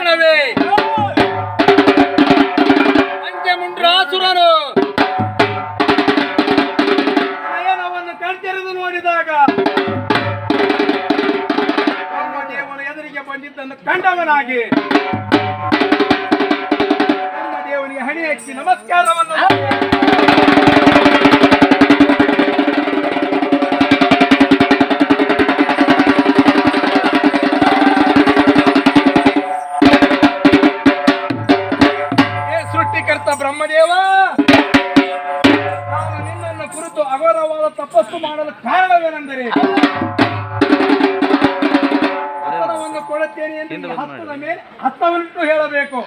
ಕಾರಣವೇ ಪಂಚಮುಂಡ್ರಾಸುರನು ನಯನವನ್ನು ಕಣ್ತೆರೆದು ನೋಡಿದಾಗ ಬ್ರಹ್ಮದೇವನ ಎದುರಿಗೆ ಬಂದಿದ್ದನ್ನು ಕಂಡವನಾಗಿ ಬ್ರಹ್ಮದೇವನಿಗೆ ಹಣೆ ಹಚ್ಚಿ ನಮಸ್ಕಾರವನ್ನು ಬ್ರಹ್ಮದೇವ, ನಾನು ನಿನ್ನನ್ನು ಕುರಿತು ಅಘೋರವಾದ ತಪಸ್ಸು ಮಾಡಲು ಕಾರಣವೇನೆಂದರೆ ಹತ್ತನವನ್ನು ಕೊಡುತ್ತೇನೆ ಎಂದು ಹತ್ತದ ಮೇಲೆ ಹತ್ತವನ್ನಿಟ್ಟು ಹೇಳಬೇಕು.